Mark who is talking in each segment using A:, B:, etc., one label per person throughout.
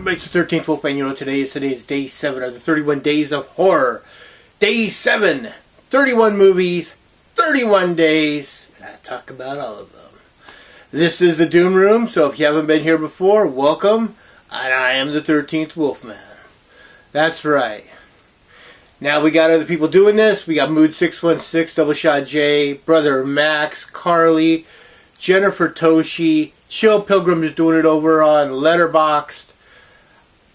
A: everybody, it's the 13th Wolfman. Today is day 7 of the 31 Days of Horror. Day 7. 31 movies, 31 days, and I talk about all of them. This is the Doom Room, so if you haven't been here before, welcome. And I am the 13th Wolfman. That's right. Now we got other people doing this. We got Mood 616, Double Shot J, Brother Max, Carly, Jennifer Toshi, Chill Pilgrim is doing it over on Letterboxd.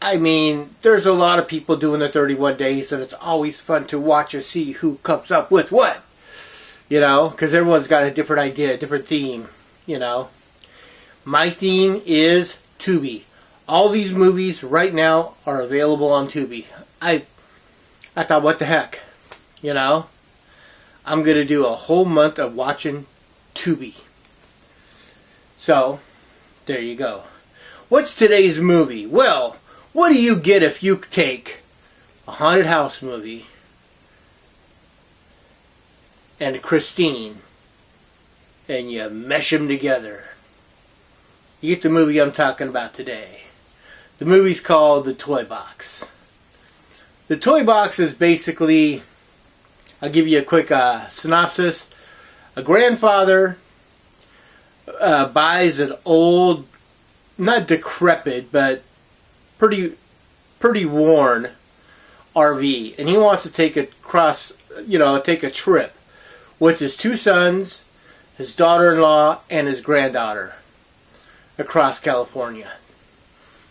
A: I mean, there's a lot of people doing the 31 days, and it's always fun to watch and see who comes up with what. You know, because everyone's got a different idea, a different theme, you know. My theme is Tubi. All these movies right now are available on Tubi. I thought, what the heck, you know? I'm going to do a whole month of watching Tubi. So, there you go. What's today's movie? Well, what do you get if you take a haunted house movie and Christine and you mesh them together? You get the movie I'm talking about today. The movie's called The Toy Box. The Toy Box is basically, I'll give you a quick synopsis. A grandfather buys an old, not decrepit, but pretty worn RV, and he wants to take take a trip with his 2 sons, his daughter-in-law, and his granddaughter across California.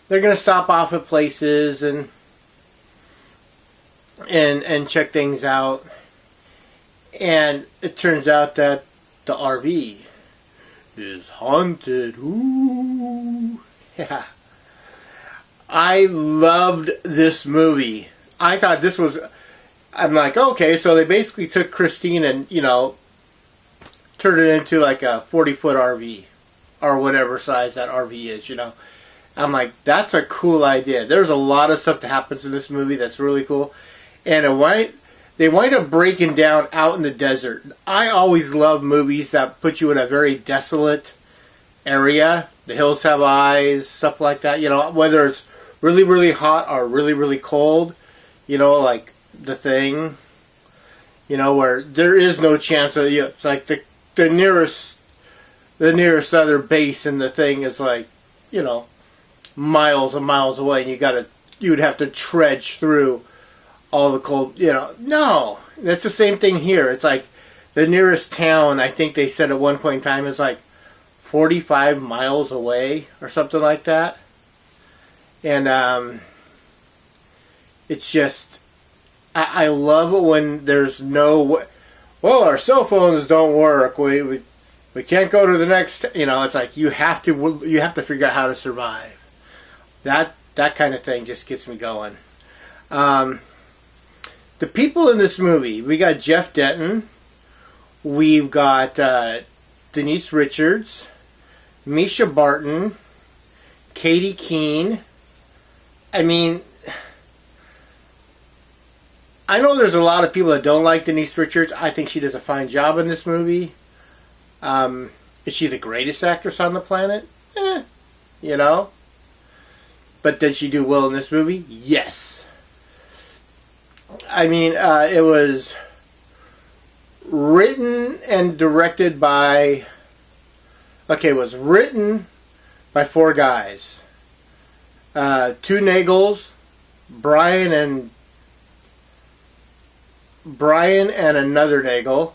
A: They're going to stop off at places and check things out, and it turns out that the RV is haunted. Ooh, yeah. I loved this movie. I thought this was, I'm like, okay, so they basically took Christine and, you know, turned it into like a 40-foot RV, or whatever size that RV is, you know. I'm like, that's a cool idea. There's a lot of stuff that happens in this movie that's really cool. And they wind up breaking down out in the desert. I always love movies that put you in a very desolate area. The Hills Have Eyes, stuff like that. You know, whether it's really, really hot or really, really cold. You know, like The Thing. You know, where there is no chance of, you know, it's like the nearest other base in The Thing is like, you know, miles and miles away, and you'd have to trudge through all the cold, you know. No, that's the same thing here. It's like the nearest town, I think they said at one point in time, is like 45 miles away or something like that. And it's just, I love it when there's no, well, our cell phones don't work. We can't go to the next, you know. It's like you have to figure out how to survive. That kind of thing just gets me going. The people in this movie, we got Jeff Denton, we've got Denise Richards, Misha Barton, Katie Keene. I mean, I know there's a lot of people that don't like Denise Richards. I think she does a fine job in this movie. Is she the greatest actress on the planet? You know. But did she do well in this movie? Yes. I mean, it was written and directed by... Okay, it was written by 4 guys. 2 Nagels, Brian and another Nagel.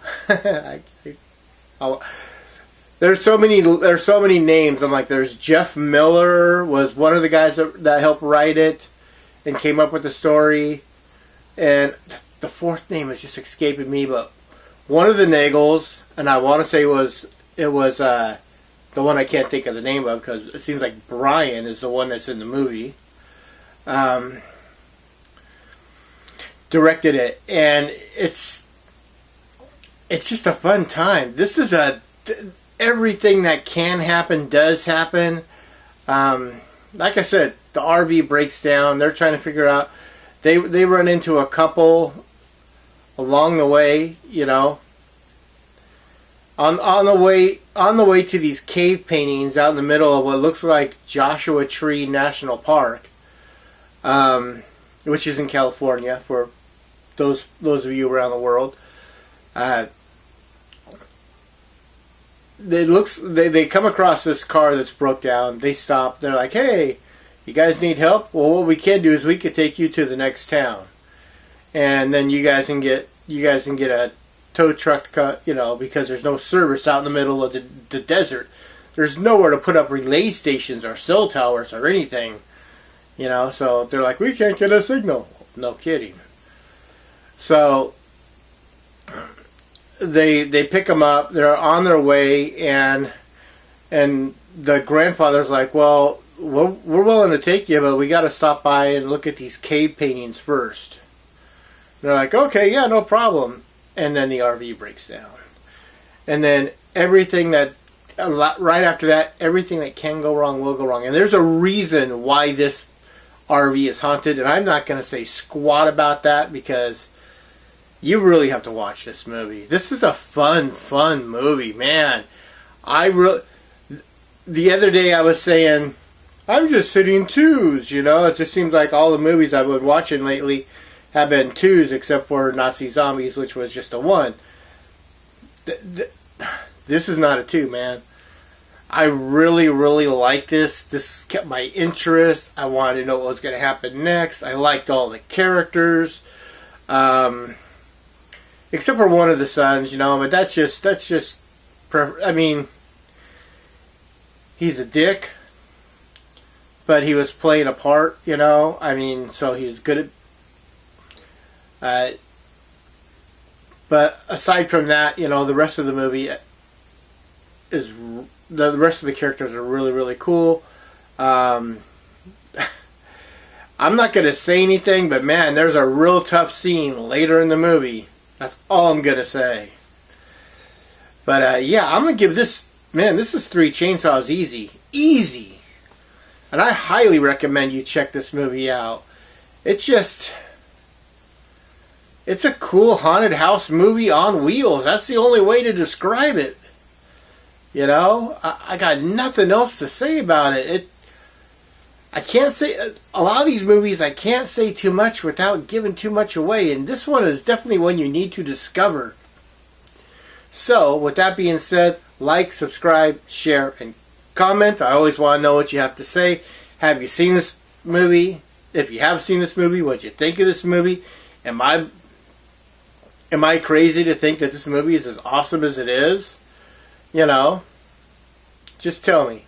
A: There's so many names. I'm like, there's Jeff Miller was one of the guys that helped write it and came up with the story. And the 4th name is just escaping me, but one of the Nagels, and I want to say it was the one I can't think of the name of, because it seems like Brian is the one that's in the movie, directed it, and it's just a fun time. This is everything that can happen does happen. Like I said, the RV breaks down. They're trying to figure out. They run into a couple along the way, you know. On the way to these cave paintings out in the middle of what looks like Joshua Tree National Park, which is in California for those of you around the world. They come across this car that's broke down. They stop. They're like, "Hey, you guys need help? Well, what we can do is we could take you to the next town, and then you guys can get a tow truck cut. You know, because there's no service out in the middle of the desert. There's nowhere to put up relay stations or cell towers or anything. You know, so they're like, we can't get a signal. No kidding. So they pick them up. They're on their way, and the grandfather's like, well, we're willing to take you, but we got to stop by and look at these cave paintings first. And they're like, okay, yeah, no problem. And then the RV breaks down, and then everything that right after that, everything that can go wrong will go wrong. And there's a reason why this RV is haunted, and I'm not going to say squat about that because you really have to watch this movie. This is a fun movie, man. The other day I was saying, I'm just hitting twos, you know. It just seems like all the movies I've been watching lately have been twos, except for Nazi Zombies, which was just a one. This is not a two, man. I really like this. This kept my interest. I wanted to know what was going to happen next. I liked all the characters. Except for one of the sons, you know, but that's just, I mean, he's a dick, but he was playing a part, you know, I mean, so he was good at, but aside from that, you know, the rest of the movie is, the rest of the characters are really cool. I'm not going to say anything, but man, there's a real tough scene later in the movie. That's all I'm going to say. But yeah, I'm going to give this, man, this is Three Chainsaws easy. Easy. And I highly recommend you check this movie out. It's a cool haunted house movie on wheels. That's the only way to describe it. You know, I got nothing else to say about it. I can't say, a lot of these movies I can't say too much without giving too much away, and this one is definitely one you need to discover. So, with that being said, like, subscribe, share, and comment. I always want to know what you have to say. Have you seen this movie? If you have seen this movie, what you think of this movie? Am I crazy to think that this movie is as awesome as it is? You know, just tell me.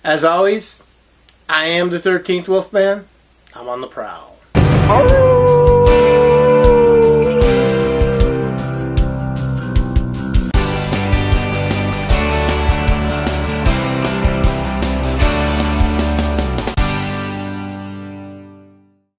A: As always, I am the 13th Wolfman. I'm on the prowl.